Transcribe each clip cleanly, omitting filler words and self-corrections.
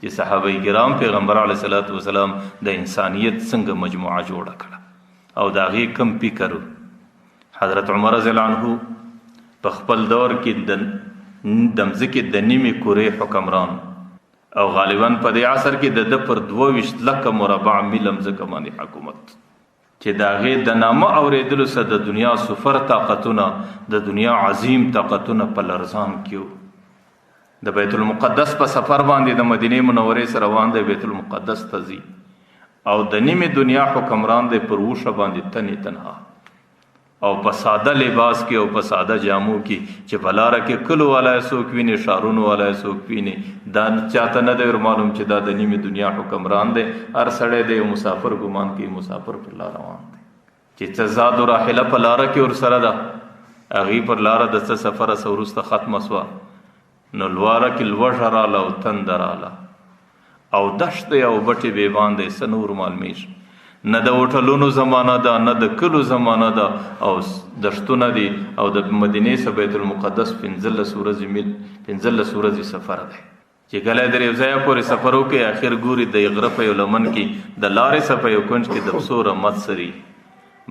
چې صحابه کرام پیغمبر علیه الصلاۃ والسلام د انسانیت څنګه مجموعه جوړه کړه او د هغې کم فکر. حضرت عمر رضی الله عنه په خپل دور کې د مځکې د نیمې کورې حکمران او غالبا په دې عصر کې د پر 22 لکه مربع میل مځکه باندې حکومت، چې د هغې د نامه اورېدلو سره د دنیا سفر طاقتونه، د دنیا عظیم طاقتونه په لرزان کې د بیت المقدس په سفر باندې د مدینه منورې سره روان دی، بیت المقدس ته ځي او د نیمې دنیا حکمران دی پر وشه باندې تنې تنها او په ساده لباس کې او په ساده جامو کې، چې په لاره کې کلو والا څوک ویني، ښارونو والا څوک ویني، دا چاته نه دی معلوم چې دا د نیمې دنیا حکمران دی. هر سړی دی مسافر ګمان کوي، مسافر پر لار روان دی، چې څه زاد و راحله په لاره کې ورسره ده، هغې پر لاره د څه سفره څه وروسته ختمه سوه، نو لواره کې لوږه راله او تنده راله او دښتې او بټې بې باندې څه نور معلومیږي. نه د هوټلونو زمانه ده، نه د کلو زمانه ده، او دښتونه دي او د مدینې څخه بیت المقدس 15 ورځې سفر دی، چې کله در یو ځایه پورې سفر وکړي اخر ګوري د غره په یو لمن کې د لارې څخه په یو کونج کې د پسو رمت سري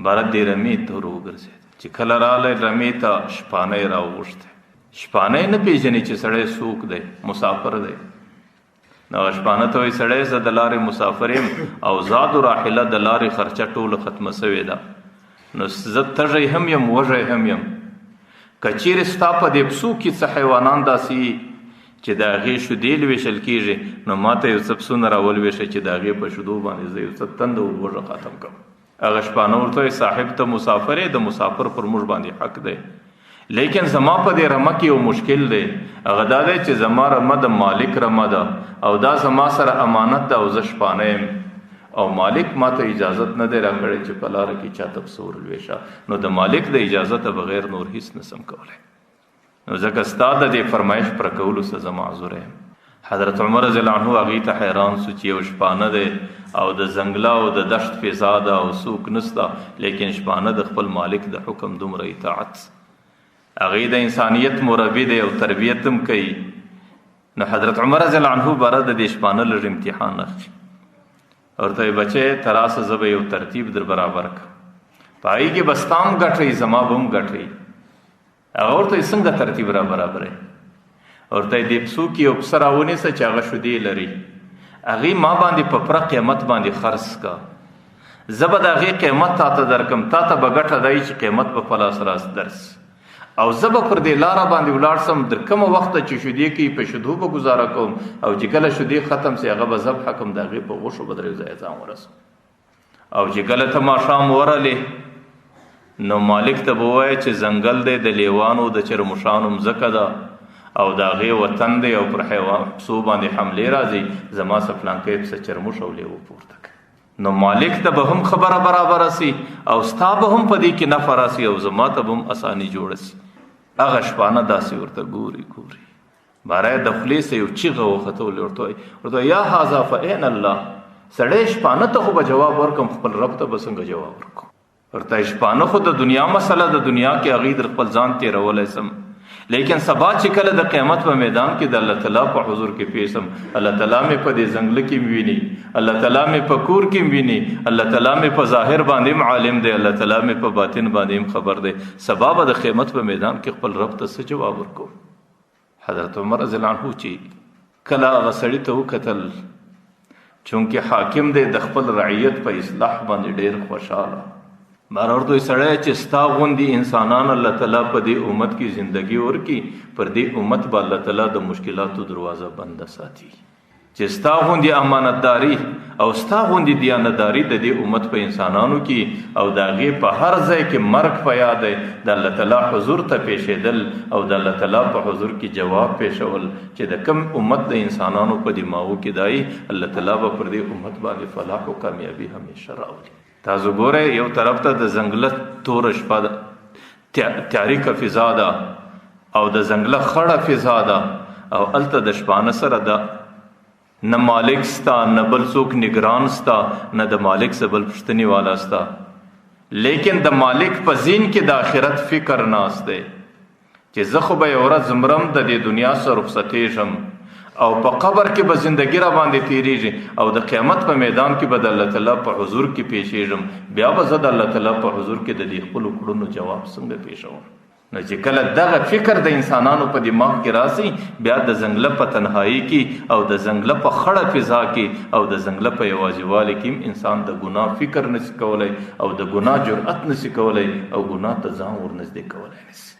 باره دې رمې ته ور وګرځېد، چې کله رالی رمې ته شپانۍ راوغوښتې. شپانۍ نه پیژني چې سړی څوک دی، مسافر دی. نو شپانه ته وایي سړی زه د لارې مسافر یم او زاد و راحله د لارې خرچه ټوله ختمه سوې ده، نو زه تږی هم یم وږی هم یم، که چیرې ستا په دې پسو کې څه حیوانان داسې چې د هغې شیدې لویشل کېږي، نو ما ته یو څه پسونه راولویشه چې د هغې په شیدو باندې زه یو څه تنده ور وږه ختم کړم. هغه شپانه ورته وایي صاحب ته مسافر یې، د مسافر پر موږ باندې حق دی، لیکن زما په دې رمه کې یو مشکل دی، هغه دا دی چې زما رمه د مالک رمه ده او دا زما سره امانت ده او زه شپانه یم او مالک ما ته اجازت نه دی راکړی چې په لاره کې چاته پسه ورلویشه، نو د مالک د اجازته بغیر نور هیڅ نسم کولی، نو ځکه ستا د دې فرمایش پر کولو څه زه معذوره یم. حضرت عمر رضی الله عنه هغې ته حیران سو چې یو شپانه دی او د ځنګله او د دشت فضا ده او څوک نسته، لیکن شپانه د خپل مالک د حکم دومره اطاعت، هغې د انسانیت مربي دی او تربیت هم کوي. نو حضرت عمر رضی الله عنه باره د دې شپانه لږ امتحان اخلي، ورته یې بچی ته راسه زه به یو ترتیب در برابر کړم، په هغې کې به ستا هم ګټئ زما به هم ګټئ. هغه ورته یې څنګه ترتیب را برابروي؟ ورته یې دې پسو کې یو پسه راونیسه چې هغه شیدې لري، هغې ما باندې په پوره قیمت باندې خرڅ کړه، زه به د هغې قیمت تا ته درکړم، تا ته به ګټه دی چې قیمت به په لاس راس درس، او زه به پر دې لاره باندې ولاړ سم، در کومه وخته چې شیدې کوي په شیدو به ګزاره کوم، او چې کله شیدې ختم سي هغه به ذبحه کړم، د هغې په غوښو به درې ځایه ځان ورسم، او چې کله ته ماښام ورلې نو مالک ته به ووایه چې ځنګل دی د لیوانو د چرموشانو مځکه ده او د هغې وطن دی او پر پسو باندې حملې راځي، زما څه فلانکی پسه چرموش او لیوه پورته کړي. نو مالک ته به هم خبره برابره سي او ستا به هم په دې کې نفع راسي او زما ته به هم اساني جوړه سي. هغه شپانه داسې ورته ګوري باره د خولې څه یو چیغه وختولی، ورته یا هذا فعین الله، سړی شپانه ته خو به جواب ورکم، خپل رب ته به څنګه جواب ورکم؟ ورته شپانه خو د دنیا مسله، د دنیا کې هغې در خپل ځان تېرولی سم، لیکن سبا چې کله د قیامت په میدان کې د الله تعالی په حضور کې پیسم، الله تعالی مې په دې ځنګله کې ویني، الله تعالی مې په کور کې ویني، الله تعالی مې په ظاهر باندې عالم دی، الله تعالی مې په باطن باندې خبر دی، سبا به د قیامت په میدان کې خپل رب ته څه جواب ورکوم؟ حضرت عمر رضی الله عنه چې کله هغه سړي ته وکتل، چونکې حاکم دی د خپل رعیت په اصلاح باندې ډېر خوشحاله، بار ورته سړی چې ستا غوندې انسانان الله تعالی په دې امت کې زندگی ورکړي، پر دې امت به الله تعالی د مشکلاتو دروازه بنده ساتي، چې ستا غوندې امانتداري او ستا غوندې دیانتداري د دې امت په انسانانو کې او د هغې په هر ځای کې مرګ په یاد دی، د الله تعالی حضور ته پیښېدل او د الله تعالی په حضور کې جواب پیښول، چې د کم امت د انسانانو په دماغو کې دی، الله تعالی به پر دې امت باندې فلاح او کامیابي همیشه راولي. تاسو ګورئ یو طرف ته د ځنګله توره شپه ده، تاریکه فضا ده او د ځنګله خړه فضا ده او هلته د شپانه سره ده، نه مالک ستا، نه بل څوک نگران ستا، نه د مالک څه بل پوښتنې والا ستا، لیکن د مالک په ذهن کې د آخرت فکر ناست دی چې زه خو به یو ورځ مرم، د دې دنیا څخه رخصتېږم او په قبر کې به زندگی را باندې تیریږي او د قیامت په میدان کې به د الله تعالی په حضور کې پیښیږم، بیا به زه د الله تعالی په حضور کې د دې خپلو کړنو جواب څنګه پیښوم؟ نو چې کله دغه فکر د انسانانو په دماغ کې راسي، بیا د ځنګله په تنهایی کې او د ځنګله په خړه فضا کې او د ځنګله په یوازیوالي کې انسان د ګناه فکر نشي کولی او د ګناه جرأت نشي کولی او ګناه ته ځان ورنږدې کولی نشي.